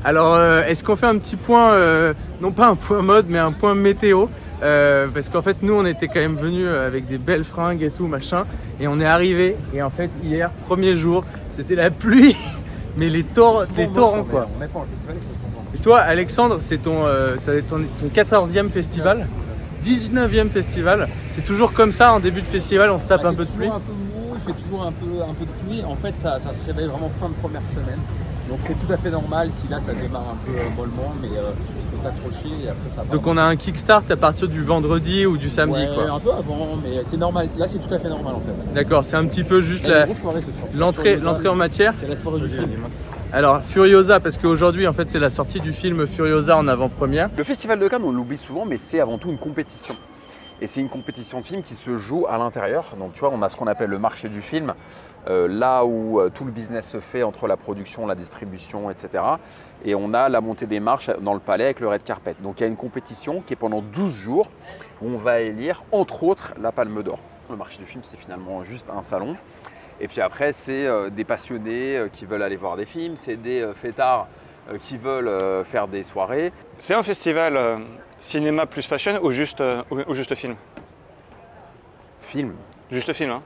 Alors, est-ce qu'on fait un petit point, non pas un point mode, mais un point météo parce qu'en fait, nous, on était quand même venus avec des belles fringues et tout, machin. Et on est arrivé. Et en fait, hier, premier jour, c'était la pluie. Mais les torrents, quoi. On n'est pas en festival, il faut souvent. Et toi, Alexandre, c'est ton 14e festival, 19e festival. C'est toujours comme ça, en début de festival, on se tape un peu de pluie. C'est toujours un peu mou, il fait toujours un peu de pluie. En fait, ça se réveille vraiment fin de première semaine. Donc c'est tout à fait normal si là ça démarre un peu mollement, mais il faut s'accrocher et après ça va. Donc on a un kickstart à partir du vendredi ou du samedi, ouais, quoi. Un peu avant, mais c'est normal. Là c'est tout à fait normal en fait. D'accord, c'est un petit peu juste l'entrée en matière. C'est la soirée du film. Alors Furiosa, parce qu'aujourd'hui en fait c'est la sortie du film Furiosa en avant-première. Le Festival de Cannes, on l'oublie souvent, mais c'est avant tout une compétition. Et c'est une compétition de films qui se joue à l'intérieur. Donc tu vois, on a ce qu'on appelle le marché du film, là où tout le business se fait entre la production, la distribution, etc. Et on a la montée des marches dans le palais avec le red carpet. Donc il y a une compétition qui est pendant 12 jours où on va élire, entre autres, la Palme d'Or. Le marché du film, c'est finalement juste un salon. Et puis après, c'est des passionnés qui veulent aller voir des films, c'est des fêtards qui veulent faire des soirées. C'est un festival cinéma plus fashion ou juste film? Film. Juste film, hein?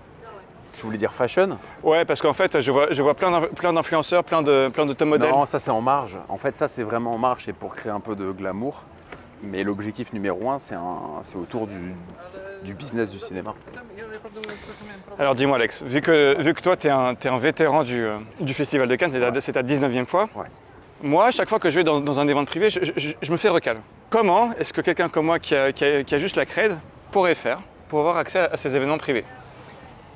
Tu voulais dire fashion? Ouais, parce qu'en fait, je vois plein d'influenceurs, plein de top modèles. Non, ça c'est en marge. En fait, ça c'est vraiment en marge, c'est pour créer un peu de glamour. Mais l'objectif numéro 1, c'est autour du business du cinéma. Alors dis-moi Alex, vu que toi tu es un vétéran du Festival de Cannes, c'est ta 19e fois. Ouais. Moi, à chaque fois que je vais dans un événement privé, je me fais recal. Comment est-ce que quelqu'un comme moi qui a juste la crède pourrait faire pour avoir accès à ces événements privés?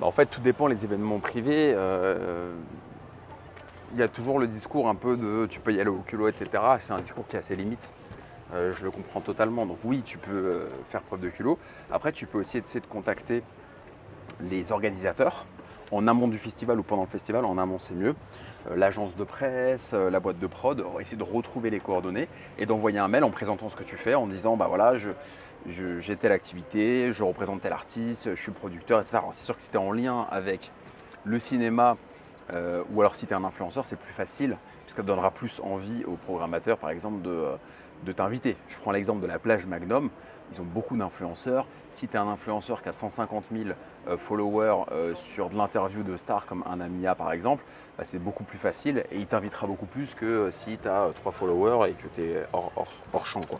En fait, tout dépend les événements privés. Il y a toujours le discours un peu de tu peux y aller au culot, etc. C'est un discours qui a ses limites. Je le comprends totalement. Donc oui, tu peux faire preuve de culot. Après, tu peux aussi essayer de contacter les organisateurs en amont du festival ou pendant le festival. En amont, c'est mieux. L'agence de presse, la boîte de prod, essayer de retrouver les coordonnées et d'envoyer un mail en présentant ce que tu fais, en disant bah voilà, j'ai telle activité, je représente tel artiste, je suis producteur, etc. Alors, c'est sûr que si tu es en lien avec le cinéma ou alors si tu es un influenceur, c'est plus facile puisque ça donnera plus envie aux programmateurs, par exemple, de t'inviter. Je prends l'exemple de la plage Magnum. Ils ont beaucoup d'influenceurs. Si tu es un influenceur qui a 150 000 followers sur de l'interview de stars comme un Amia par exemple, bah, c'est beaucoup plus facile et il t'invitera beaucoup plus que si tu as 3 followers et que tu es hors champ, quoi.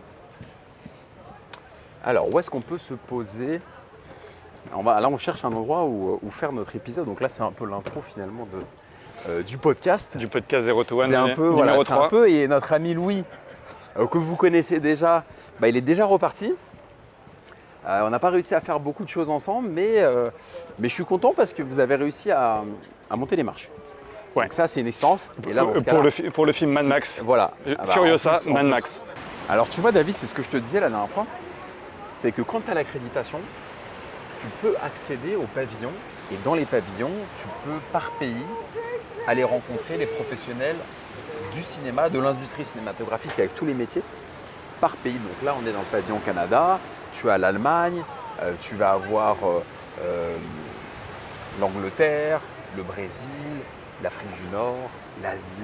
Alors, où est-ce qu'on peut se poser? Là, on cherche un endroit où faire notre épisode. Donc là, c'est un peu l'intro finalement du podcast. Du podcast Zero to One, C'est un peu, numéro voilà, 3. Et notre ami Louis, que vous connaissez déjà, bah, il est déjà reparti. On n'a pas réussi à faire beaucoup de choses ensemble, mais je suis content parce que vous avez réussi à monter les marches. Ouais. Donc ça, c'est une expérience. Et là, pour le film Mad Max. Voilà. Furiosa, En plus, Mad Max. Alors tu vois David, c'est ce que je te disais la dernière fois, c'est que quand tu as l'accréditation, tu peux accéder aux pavillons et dans les pavillons, tu peux par pays aller rencontrer les professionnels du cinéma, de l'industrie cinématographique avec tous les métiers par pays. Donc là, on est dans le pavillon Canada, tu as l'Allemagne, tu vas avoir l'Angleterre, le Brésil, l'Afrique du Nord, l'Asie,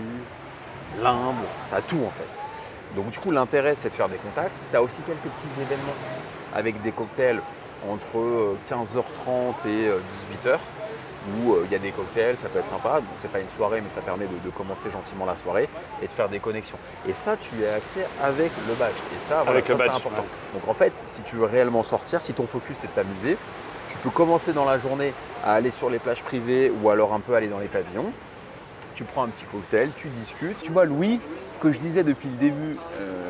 l'Inde, tu as tout en fait. Donc du coup, l'intérêt, c'est de faire des contacts. Tu as aussi quelques petits événements avec des cocktails entre 15h30 et 18h où il y a des cocktails, ça peut être sympa. Donc c'est pas une soirée, mais ça permet de commencer gentiment la soirée et de faire des connexions. Et ça, tu y as accès avec le badge. Et ça, voilà, Avec le badge, c'est important. ouais. Donc en fait, si tu veux réellement sortir, si ton focus c'est de t'amuser, tu peux commencer dans la journée à aller sur les plages privées ou alors un peu aller dans les pavillons. Tu prends un petit cocktail, tu discutes. Tu vois, Louis, ce que je disais depuis le début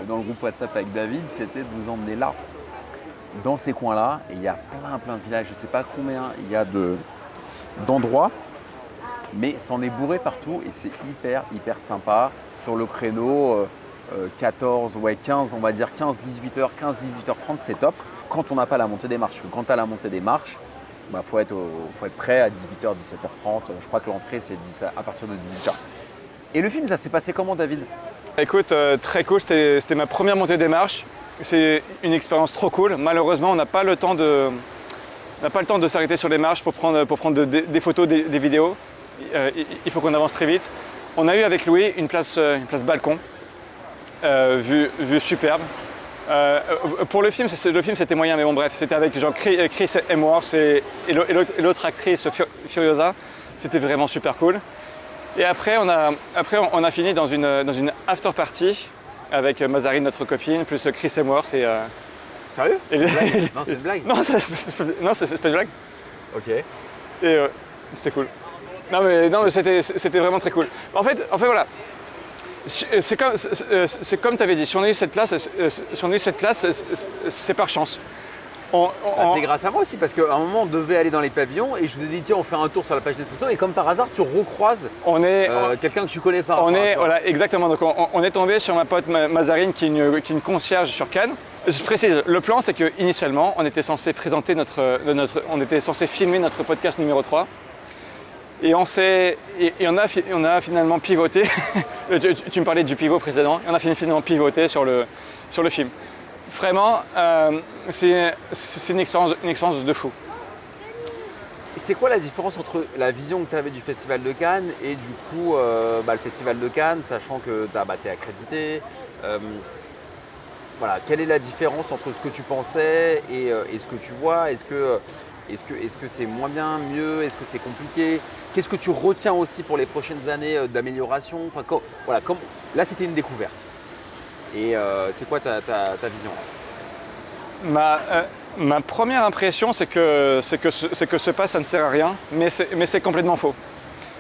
dans le groupe WhatsApp avec David, c'était de vous emmener là, dans ces coins-là. Et il y a plein de villages, je ne sais pas combien il y a d'endroits, mais c'en est bourré partout et c'est hyper sympa. Sur le créneau 15, on va dire 15-18h, 15-18h30, c'est top. Quand on n'a pas la montée des marches, quand tu as la montée des marches, bah, faut être prêt à 18h, 17h30. Je crois que l'entrée, c'est à partir de 18h. Et le film, ça s'est passé comment, David? Écoute, très cool, c'était ma première montée des marches. C'est une expérience trop cool. Malheureusement, on n'a pas le temps de s'arrêter sur les marches pour prendre des photos, des vidéos. Il faut qu'on avance très vite. On a eu avec Louis une place balcon. vue superbe. Pour le film, c'était moyen, mais bon bref, c'était avec genre Chris Hemsworth et l'autre actrice Furiosa. C'était vraiment super cool. Et après, on a fini dans une after party avec Mazarine, notre copine, plus Chris Hemsworth et. Sérieux? Non, c'est une blague. Non, c'est pas une blague. Ok. Et c'était cool. Non mais c'était vraiment très cool. En fait voilà. C'est comme tu avais dit, si on a eu cette place, c'est par chance. C'est grâce à moi aussi, parce qu'à un moment on devait aller dans les pavillons et je vous ai dit tiens on fait un tour sur la page d'Espresso et comme par hasard tu recroises quelqu'un que tu connais pas. Voilà, exactement, donc on est tombé sur ma pote Mazarine qui est une concierge sur Cannes. Je précise, le plan c'est qu'initialement on était censé présenter on était censé filmer notre podcast numéro 3. Et on a finalement pivoté, tu me parlais du pivot précédent, et on a finalement pivoté sur le film. Vraiment, c'est une expérience de fou. C'est quoi la différence entre la vision que tu avais du Festival de Cannes et du coup le Festival de Cannes, sachant que tu es accrédité voilà, quelle est la différence entre ce que tu pensais et ce que tu vois? Est-ce que c'est moins bien, mieux? Est-ce que c'est compliqué? Qu'est-ce que tu retiens aussi pour les prochaines années d'amélioration? Enfin, là, c'était une découverte. Et c'est quoi ta vision? Ma première impression, c'est que ce pass, ça ne sert à rien, mais c'est complètement faux.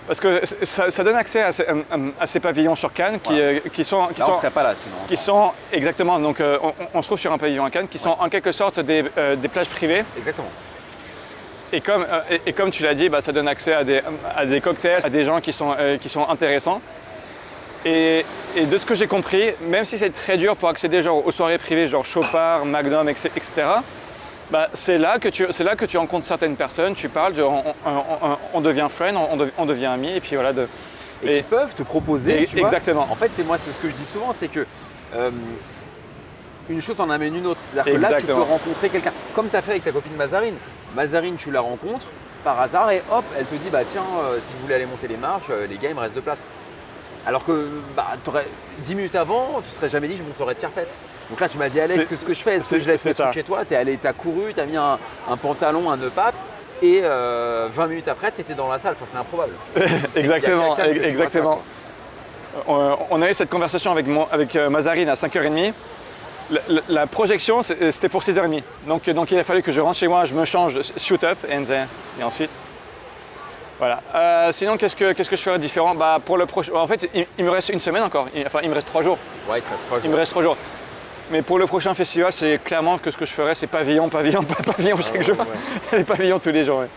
Parce que ça donne accès à ces pavillons sur Cannes qui sont on serait pas là sinon. Qui sont exactement. Donc on se trouve sur un pavillon à Cannes qui sont en quelque sorte des plages privées. Exactement. Et comme tu l'as dit, ça donne accès à des cocktails, à des gens qui sont intéressants. Et de ce que j'ai compris, même si c'est très dur pour accéder aux soirées privées, genre Chopard, Magnum, etc. C'est là que tu rencontres certaines personnes, tu parles, on devient friend, on devient amis, et puis voilà. Et qui peuvent te proposer. Tu exactement. vois, en fait, c'est ce que je dis souvent, c'est que une chose en amène une autre. C'est-à-dire que là, tu peux rencontrer quelqu'un, comme tu as fait avec ta copine Mazarine. Mazarine, tu la rencontres par hasard et hop, elle te dit tiens, si vous voulez aller monter les marches, les gars, il me reste de place. Alors que 10 minutes avant, tu ne serais jamais dit je monterais de carpette. Donc là, tu m'as dit Alex, qu'est-ce que je fais? Est-ce que je laisse mes trucs chez toi? Tu es allé, tu as couru, tu as mis un pantalon, un nœud pape et 20 minutes après, tu étais dans la salle. Enfin, c'est improbable. Exactement. On a eu cette conversation avec Mazarine à 5h30. La projection, c'était pour 6h30. Donc il a fallu que je rentre chez moi, je me change, shoot up et ensuite. Voilà. Sinon, qu'est-ce que je ferais différent? Pour le prochain, en fait, il me reste une semaine encore. Enfin, il me reste 3 jours. Ouais, il te reste 3 jours. Il me reste 3 jours. Mais pour le prochain festival, c'est clairement que ce que je ferais, c'est pavillon chaque jour. Les pavillons tous les jours. Ouais.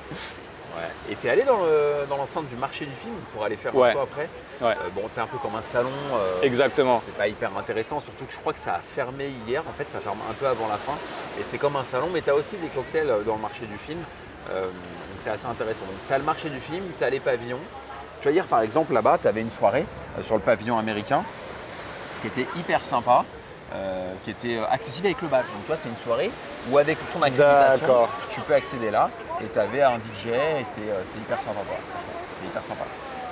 Et tu es allé dans l'enceinte du marché du film pour aller faire un soir après? Ouais. C'est un peu comme un salon. Exactement. C'est pas hyper intéressant, surtout que je crois que ça a fermé hier. En fait, ça ferme un peu avant la fin. Et c'est comme un salon, mais tu as aussi des cocktails dans le marché du film. Donc c'est assez intéressant. Donc tu as le marché du film, tu as les pavillons. Tu vois, hier par exemple, là-bas, tu avais une soirée sur le pavillon américain qui était hyper sympa. Qui était accessible avec le badge. Donc tu vois, c'est une soirée où avec ton accréditation, tu peux accéder là et tu avais un DJ et c'était hyper sympa. C'était hyper sympa.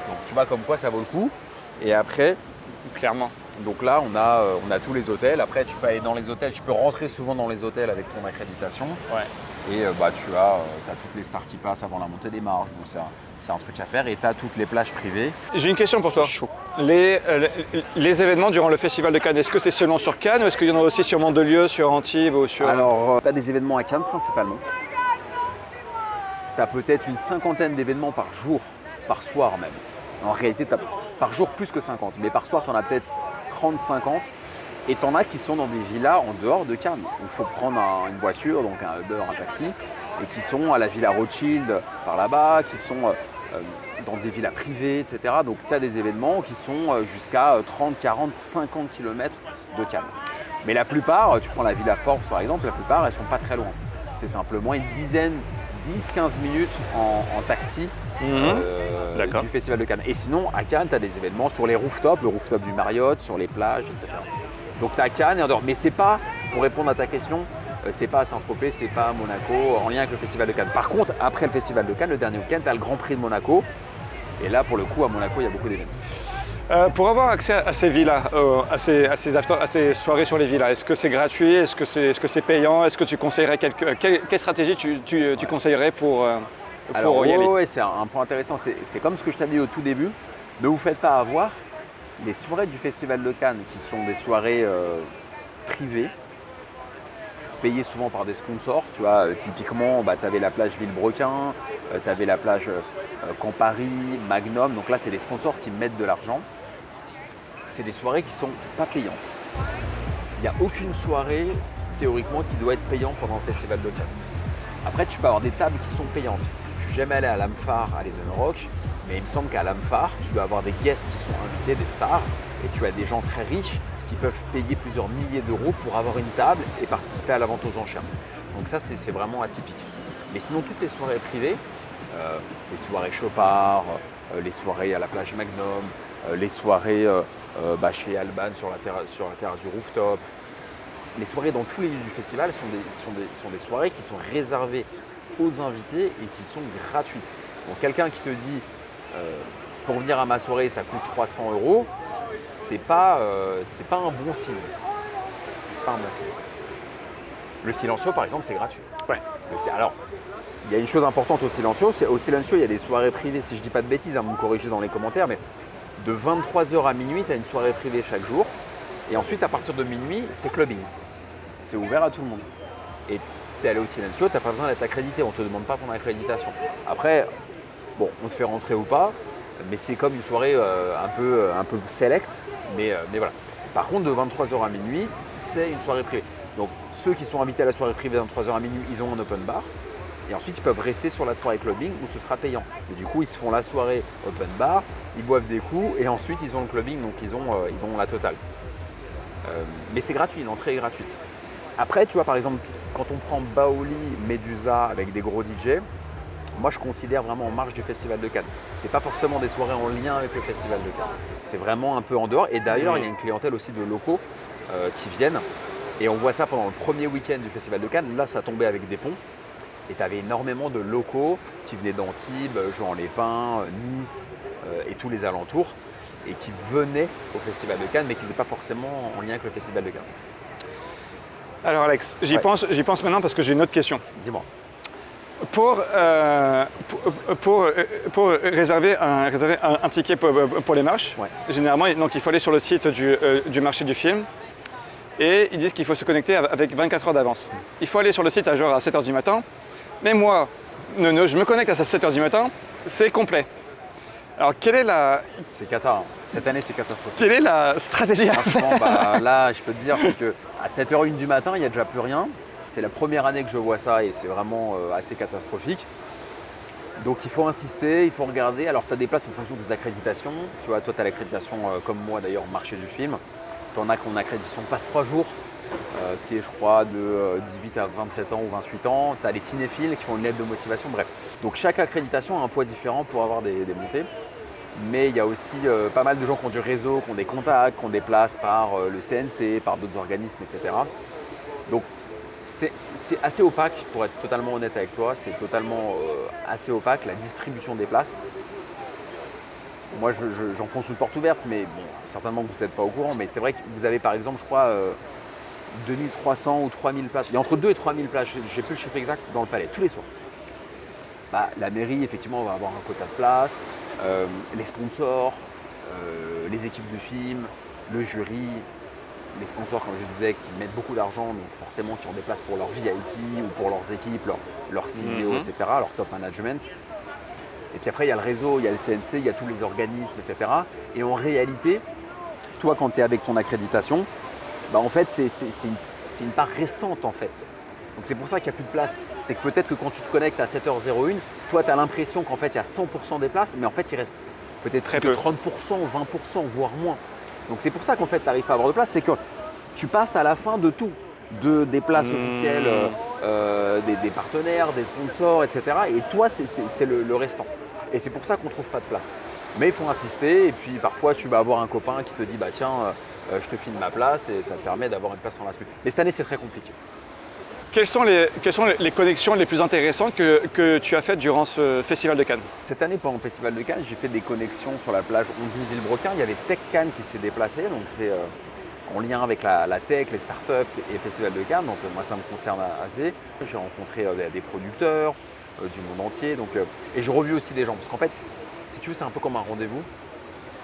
Donc tu vois comme quoi ça vaut le coup. Et après, clairement. Donc là, on a tous les hôtels. Après, tu peux aller dans les hôtels. Tu peux rentrer souvent dans les hôtels avec ton accréditation. Ouais. Et tu as toutes les stars qui passent avant la montée des marches. Donc c'est un truc à faire. Et tu as toutes les plages privées. J'ai une question pour toi. Chaud. Les événements durant le Festival de Cannes, est-ce que c'est seulement sur Cannes ou est-ce qu'il y en a aussi sur Mandelieu, sur Antibes ou sur… Alors, tu as des événements à Cannes principalement. Tu as peut-être une 50aine d'événements par jour, par soir même. En réalité, tu as par jour plus que 50. Mais par soir, tu en as peut-être 30-50. Et tu en as qui sont dans des villas en dehors de Cannes. Il faut prendre une voiture, donc un Uber, un taxi. Et qui sont à la Villa Rothschild par là-bas, qui sont dans des villas privées, etc. Donc tu as des événements qui sont jusqu'à 30, 40, 50 km de Cannes. Mais la plupart, tu prends la Villa Forbes par exemple, la plupart elles sont pas très loin. C'est simplement une dizaine, 10-15 minutes en taxi du Festival de Cannes. Et sinon, à Cannes, tu as des événements sur les rooftops, le rooftop du Marriott, sur les plages, etc. Donc tu as Cannes et en dehors. Mais c'est pas, pour répondre à ta question, c'est pas à Saint-Tropez, c'est pas à Monaco, en lien avec le Festival de Cannes. Par contre, après le Festival de Cannes, le dernier week-end, tu as le Grand Prix de Monaco. Et là, pour le coup, à Monaco, il y a beaucoup d'événements. Pour avoir accès à ces villas, à ces soirées sur les villas, est-ce que c'est gratuit? Est-ce que c'est payant? Est-ce que tu conseillerais quelle stratégie tu conseillerais pour Alors, y aller? ouais, c'est un point intéressant. C'est comme ce que je t'avais dit au tout début. Ne vous faites pas avoir. Les soirées du Festival de Cannes, qui sont des soirées privées, payées souvent par des sponsors. Tu vois, typiquement, tu avais la plage Villebrequin, tu avais la plage Campari, Magnum. Donc là, c'est des sponsors qui mettent de l'argent. C'est des soirées qui ne sont pas payantes. Il n'y a aucune soirée, théoriquement, qui doit être payante pendant le Festival de Cannes. Après, tu peux avoir des tables qui sont payantes. Je ne suis jamais allé à l'Amphare, à l'Eden Rock, mais il me semble qu'à l'Amphare, tu dois avoir des guests qui sont invités, des stars, et tu as des gens très riches qui peuvent payer plusieurs milliers d'euros pour avoir une table et participer à la vente aux enchères. Donc ça, c'est vraiment atypique. Mais sinon, toutes les soirées privées, les soirées Chopard, les soirées à la plage Magnum, les soirées chez Alban sur la terrasse du rooftop, les soirées dans tous les lieux du festival sont des soirées qui sont réservées aux invités et qui sont gratuites. Donc quelqu'un qui te dit pour venir à ma soirée ça coûte 300 €, c'est pas un bon signe. C'est pas un bon signe. Le Silencio par exemple c'est gratuit. Ouais. Alors il y a une chose importante au Silencio, il y a des soirées privées, si je dis pas de bêtises, vous me corrigez dans les commentaires, mais de 23h à minuit, tu as une soirée privée chaque jour. Et ensuite, à partir de minuit, c'est clubbing. C'est ouvert à tout le monde. Et tu es allé au Silencio, tu n'as pas besoin d'être accrédité, on ne te demande pas ton accréditation. Après, bon, on te fait rentrer ou pas, mais c'est comme une soirée un peu select, mais voilà. Par contre, de 23h à minuit, c'est une soirée privée. Donc, ceux qui sont invités à la soirée privée de 23h à minuit, ils ont un open bar. Et ensuite, ils peuvent rester sur la soirée clubbing où ce sera payant. Et du coup, ils se font la soirée open bar, ils boivent des coups et ensuite, ils ont le clubbing, donc ils ont la totale. Mais c'est gratuit, l'entrée est gratuite. Après, tu vois, par exemple, quand on prend Baoli, Medusa avec des gros DJ, moi, je considère vraiment en marge du Festival de Cannes. C'est pas forcément des soirées en lien avec le Festival de Cannes. C'est vraiment un peu en dehors. Et d'ailleurs, il y a une clientèle aussi de locaux qui viennent. Et on voit ça pendant le premier week-end du Festival de Cannes. Là, ça tombait avec des ponts. Et tu avais énormément de locaux qui venaient d'Antibes, Juan-les-Pins, Nice et tous les alentours et qui venaient au Festival de Cannes mais qui n'étaient pas forcément en lien avec le Festival de Cannes. Alors Alex, j'y pense maintenant parce que j'ai une autre question. Dis-moi. Pour réserver un ticket pour les marches, généralement donc, il faut aller sur le site du marché du film et ils disent qu'il faut se connecter avec 24 heures d'avance. Il faut aller sur le site à 7h du matin. Mais moi, je me connecte à 7h du matin, c'est complet. Alors, quelle est la... C'est cata, hein. Cette année, c'est catastrophique. Quelle est la stratégie à Franchement, là, je peux te dire, c'est qu'à 7h01 du matin, il n'y a déjà plus rien. C'est la première année que je vois ça et c'est vraiment assez catastrophique. Donc, il faut insister, il faut regarder. Alors, tu as des places en fonction des accréditations. Tu vois, toi, tu as l'accréditation, comme moi d'ailleurs, marché du film. Tu en as qui ont une accréditation passe 3 jours. Qui est je crois de 18 à 27 ans ou 28 ans. Tu as les cinéphiles qui font une lettre de motivation, bref. Donc chaque accréditation a un poids différent pour avoir des montées. Mais il y a aussi pas mal de gens qui ont du réseau, qui ont des contacts, qui ont des places par le CNC, par d'autres organismes, etc. Donc c'est assez opaque, pour être totalement honnête avec toi, c'est totalement assez opaque la distribution des places. Moi j'enfonce une porte ouverte, mais bon, certainement que vous n'êtes pas au courant, mais c'est vrai que vous avez par exemple, je crois, 2300 ou 3000 places. Il y a entre 2 et 3000 places, j'ai plus le chiffre exact, dans le palais, tous les soirs. La mairie, effectivement, va avoir un quota de places, les sponsors, les équipes de film, le jury, les sponsors, comme je disais, qui mettent beaucoup d'argent, donc forcément qui ont des places pour leur VIP ou pour leurs équipes, leur CEO, etc., leur top management. Et puis après, il y a le réseau, il y a le CNC, il y a tous les organismes, etc. Et en réalité, toi, quand tu es avec ton accréditation, en fait, c'est une part restante en fait. Donc c'est pour ça qu'il n'y a plus de place. C'est que peut-être que quand tu te connectes à 7h01, toi tu as l'impression qu'en fait il y a 100% des places, mais en fait il reste peut-être très que peu. 30% ou 20%, voire moins. Donc c'est pour ça qu'en fait tu n'arrives pas à avoir de place, c'est que tu passes à la fin de tout. Des places officielles, des partenaires, des sponsors, etc. Et toi c'est le restant. Et c'est pour ça qu'on ne trouve pas de place. Mais il faut insister et puis parfois tu vas avoir un copain qui te dit tiens, je te file ma place et ça te permet d'avoir une place en last minute. Mais cette année c'est très compliqué. Quelles sont les connexions les plus intéressantes que tu as faites durant ce Festival de Cannes? Cette année, pendant le Festival de Cannes, j'ai fait des connexions sur la plage Ondine-Villebrequin. Il y avait Tech Cannes qui s'est déplacé, donc c'est en lien avec la tech, les startups et le Festival de Cannes. Donc moi, ça me concerne assez. J'ai rencontré des producteurs du monde entier, et j'ai revu aussi des gens. Parce qu'en fait, si tu veux, c'est un peu comme un rendez-vous.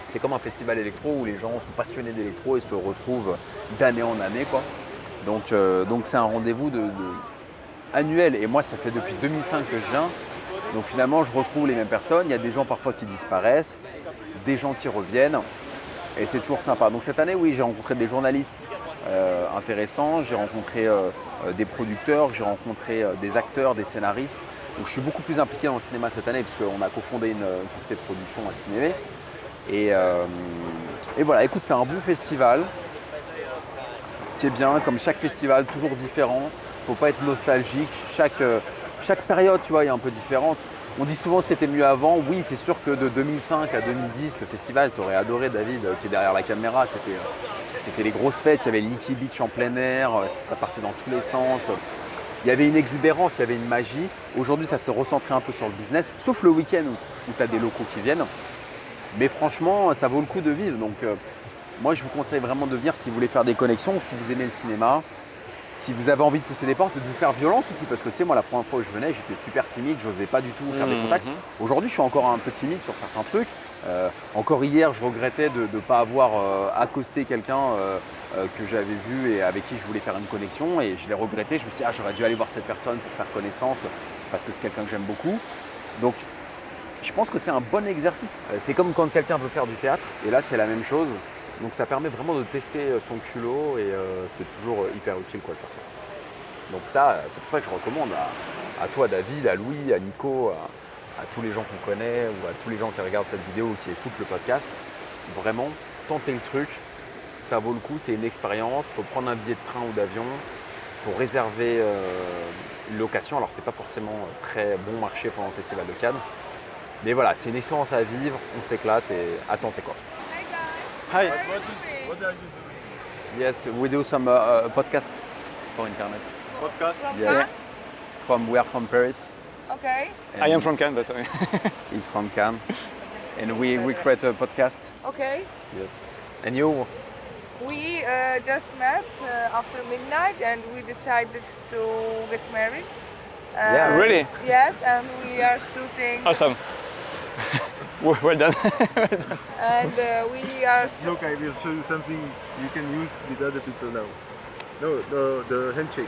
C'est comme un festival électro où les gens sont passionnés d'électro et se retrouvent d'année en année, quoi. Donc c'est un rendez-vous annuel. Et moi, ça fait depuis 2005 que je viens. Donc finalement, je retrouve les mêmes personnes. Il y a des gens parfois qui disparaissent, des gens qui reviennent. Et c'est toujours sympa. Donc cette année, oui, j'ai rencontré des journalistes intéressants. J'ai rencontré des producteurs. J'ai rencontré des acteurs, des scénaristes. Donc je suis beaucoup plus impliqué dans le cinéma cette année puisqu'on a cofondé une société de production à Cinévé. Et voilà, écoute, c'est un bon festival qui est bien, comme chaque festival, toujours différent. Il ne faut pas être nostalgique. Chaque période, tu vois, est un peu différente. On dit souvent que c'était mieux avant. Oui, c'est sûr que de 2005 à 2010, le festival, tu aurais adoré, David, qui est derrière la caméra. C'était les grosses fêtes. Il y avait le Leaky Beach en plein air. Ça partait dans tous les sens. Il y avait une exubérance, il y avait une magie. Aujourd'hui, ça s'est recentré un peu sur le business, sauf le week-end où tu as des locaux qui viennent. Mais franchement, ça vaut le coup de vivre. Donc, moi, je vous conseille vraiment de venir si vous voulez faire des connexions, si vous aimez le cinéma, si vous avez envie de pousser des portes, de vous faire violence aussi. Parce que tu sais, moi, la première fois où je venais, j'étais super timide, je n'osais pas du tout faire des contacts. Aujourd'hui, je suis encore un peu timide sur certains trucs. Encore hier, je regrettais de ne pas avoir accosté quelqu'un que j'avais vu et avec qui je voulais faire une connexion. Et je l'ai regretté. Je me suis dit, j'aurais dû aller voir cette personne pour faire connaissance parce que c'est quelqu'un que j'aime beaucoup. Donc, je pense que c'est un bon exercice. C'est comme quand quelqu'un veut faire du théâtre, et là c'est la même chose. Donc ça permet vraiment de tester son culot et c'est toujours hyper utile de faire ça. Donc ça, c'est pour ça que je recommande à toi David, à Louis, à Nico, à tous les gens qu'on connaît ou à tous les gens qui regardent cette vidéo ou qui écoutent le podcast. Vraiment, tentez le truc, ça vaut le coup, c'est une expérience. Il faut prendre un billet de train ou d'avion, il faut réserver une location. Alors c'est pas forcément très bon marché pendant le Festival de Cannes. Mais voilà, c'est une expérience à vivre, on s'éclate et à tenter quoi. Hi. What are you doing? Yes, we do some podcast for internet. Podcast? Yes. We are from Paris. Okay. I am from Cannes, but He's from Cannes. And we create a podcast. Okay. Yes. And you? We just met after midnight and we decided to get married. Yeah, really? Yes, and we are shooting. awesome. Well done. And we are. Look, I will show you something you can use with other people now. No, the handshake.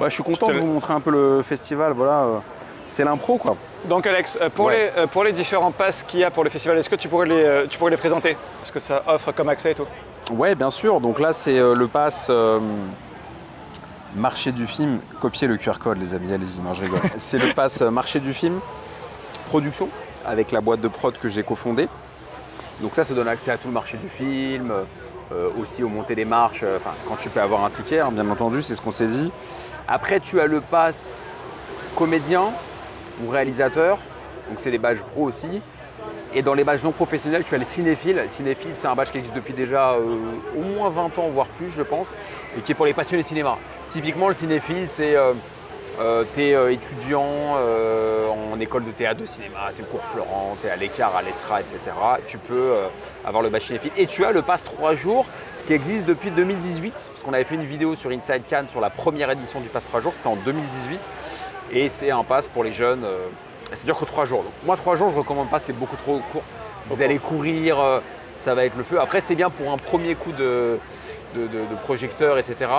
Je suis content de vous montrer un peu le festival. Voilà, c'est l'impro quoi. Donc Alex, pour les différents passes qu'il y a pour le festival, est-ce que tu pourrais les présenter? Ce que ça offre comme accès et tout? Ouais, bien sûr. Donc là, c'est le pass marché du film. Copiez le QR code, les amis, allez-y. Non, je rigole. C'est le pass marché du film production avec la boîte de prod que j'ai cofondée. Donc ça donne accès à tout le marché du film, aussi aux montées des marches, quand tu peux avoir un ticket, hein, bien entendu, c'est ce qu'on s'est dit. Après, tu as le pass comédien ou réalisateur, donc c'est les badges pro aussi. Et dans les badges non professionnels, tu as les cinéphiles. Cinéphile, c'est un badge qui existe depuis déjà au moins 20 ans, voire plus, je pense, et qui est pour les passionnés de cinéma. Typiquement, le cinéphile, c'est t'es étudiant en école de théâtre, de cinéma, t'es au cours Florent, t'es à l'écart, à l'ESRA, etc. Tu peux avoir le badge cinéphile. Et tu as le pass 3 jours qui existe depuis 2018, parce qu'on avait fait une vidéo sur Inside Cannes sur la première édition du pass 3 jours, c'était en 2018. Et c'est un pass pour les jeunes. Ça dure que 3 jours. Donc, moi, 3 jours, je ne recommande pas, c'est beaucoup trop court. Vous allez courir, ça va être le feu. Après, c'est bien pour un premier coup de projecteur, etc.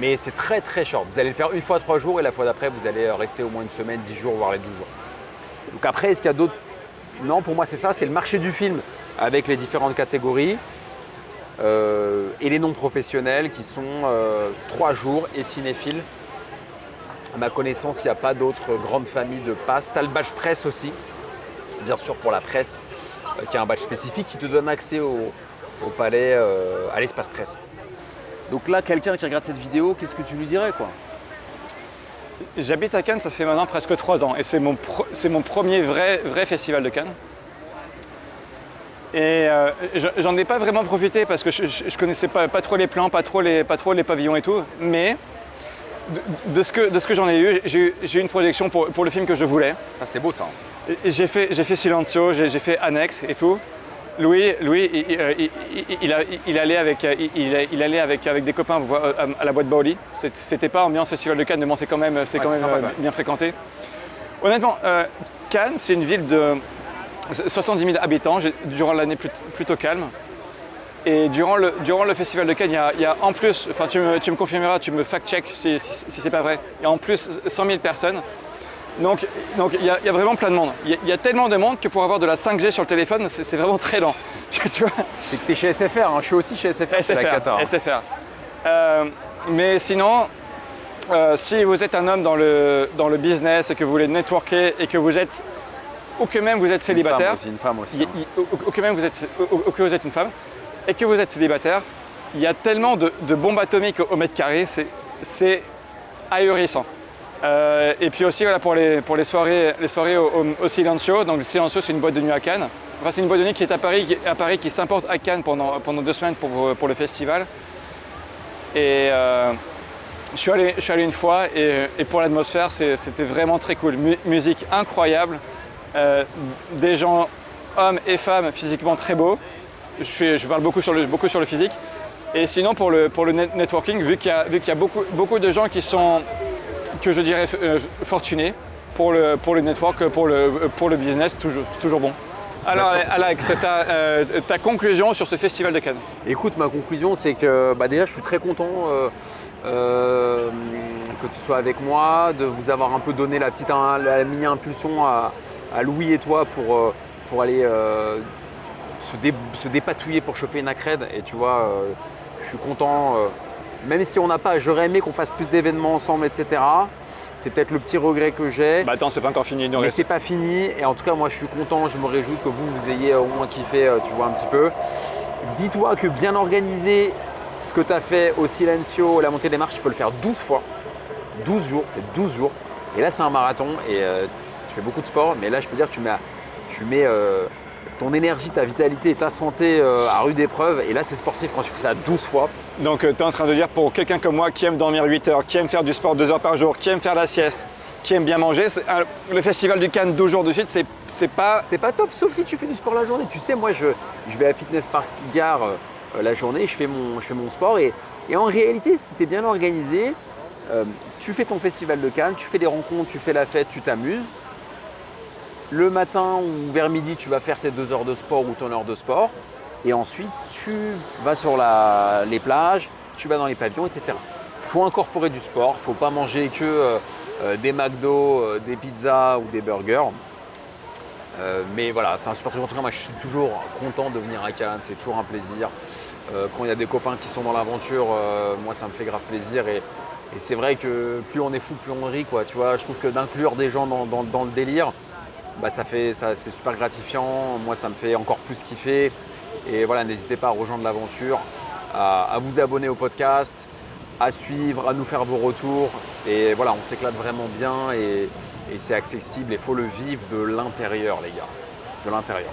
Mais c'est très très short. Vous allez le faire une fois 3 jours et la fois d'après, vous allez rester au moins une semaine, 10 jours, voire les 12 jours. Donc après, est-ce qu'il y a d'autres? Non, pour moi, c'est ça. C'est le marché du film avec les différentes catégories et les non professionnels qui sont 3 jours et cinéphiles. À ma connaissance, il n'y a pas d'autres grandes familles de passes. Tu as le badge presse aussi, bien sûr pour la presse, qui est un badge spécifique qui te donne accès au palais, à l'espace presse. Donc là, quelqu'un qui regarde cette vidéo, qu'est-ce que tu lui dirais quoi? J'habite à Cannes, ça fait maintenant presque 3 ans et c'est mon premier vrai festival de Cannes. Et j'en ai pas vraiment profité parce que je connaissais pas trop les plans, pas trop les pavillons et tout. Mais de ce que j'en ai eu, j'ai eu une projection pour le film que je voulais. Ah, c'est beau ça. Et j'ai fait Silencio, j'ai fait Annexe et tout. Louis, il allait avec des copains à la boîte Baoli. C'était pas ambiance Festival de Cannes, mais bon, c'était quand même sympa, bien fréquenté. Honnêtement, Cannes, c'est une ville de 70 000 habitants, durant l'année plutôt calme. Et durant le Festival de Cannes, il y a en plus, enfin tu me confirmeras, tu me fact-check si c'est pas vrai, il y a en plus 100 000 personnes. Donc il y a vraiment plein de monde. Il y a tellement de monde que pour avoir de la 5G sur le téléphone, c'est vraiment très lent. Tu vois, C'est que t'es chez SFR, hein. Je suis aussi chez SFR, c'est la cata. hein. SFR. Mais sinon, si vous êtes un homme dans le business, et que vous voulez networker et que vous êtes, ou que même vous êtes célibataire, Une femme aussi. ou que même vous êtes une femme, et que vous êtes célibataire, il y a tellement de bombes atomiques au mètre carré, c'est ahurissant. Et puis aussi voilà, pour les soirées au Silencio. Donc le Silencio, c'est une boîte de nuit à Cannes. Enfin, c'est une boîte de nuit qui est à Paris, qui s'importe à Cannes pendant 2 semaines pour le festival. Et je suis allé une fois et pour l'atmosphère, c'était vraiment très cool. Musique incroyable, des gens, hommes et femmes, physiquement très beaux. Je parle beaucoup sur le physique. Et sinon pour le networking, vu qu'il y a beaucoup de gens qui sont, que je dirais fortunés pour le network, pour le business, c'est toujours bon. Alors Alex, ta conclusion sur ce festival de Cannes? Écoute, ma conclusion, c'est que déjà, je suis très content que tu sois avec moi, de vous avoir un peu donné la mini-impulsion à Louis et toi pour aller se dépatouiller pour choper une accrède. Et tu vois, je suis content, même si on n'a pas, j'aurais aimé qu'on fasse plus d'événements ensemble, etc. C'est peut-être le petit regret que j'ai. Bah attends, c'est pas encore fini. Mais c'est pas fini. Et en tout cas, moi, je suis content. Je me réjouis que vous ayez au moins kiffé, tu vois, un petit peu. Dis-toi que bien organisé, ce que tu as fait au Silencio, la montée des marches, tu peux le faire 12 fois. 12 jours, c'est 12 jours. Et là, c'est un marathon et tu fais beaucoup de sport. Mais là, je peux dire que tu mets ton énergie, ta vitalité et ta santé à rude épreuve. Et là, c'est sportif quand tu fais ça 12 fois. Donc tu es en train de dire, pour quelqu'un comme moi qui aime dormir 8 heures, qui aime faire du sport 2 heures par jour, qui aime faire la sieste, qui aime bien manger, le festival du Cannes 12 jours de suite, c'est pas... C'est pas top, sauf si tu fais du sport la journée. Tu sais, moi, je vais à Fitness Park Gare la journée, je fais mon sport. Et en réalité, si tu es bien organisé, tu fais ton festival de Cannes, tu fais des rencontres, tu fais la fête, tu t'amuses. Le matin ou vers midi, tu vas faire tes 2 heures de sport ou ton heure de sport. Et ensuite, tu vas sur les plages, tu vas dans les pavillons, etc. Il faut incorporer du sport, il ne faut pas manger que des McDo, des pizzas ou des burgers. Mais voilà, c'est un super truc. En tout cas, moi, je suis toujours content de venir à Cannes, c'est toujours un plaisir. Quand il y a des copains qui sont dans l'aventure, moi, ça me fait grave plaisir. Et c'est vrai que plus on est fou, plus on rit, quoi. Tu vois, je trouve que d'inclure des gens dans le délire, bah, c'est super gratifiant. Moi, ça me fait encore plus kiffer. Et voilà, n'hésitez pas à rejoindre l'aventure, à vous abonner au podcast, à suivre, à nous faire vos retours. Et voilà, on s'éclate vraiment bien et c'est accessible. Il faut le vivre de l'intérieur, les gars, de l'intérieur.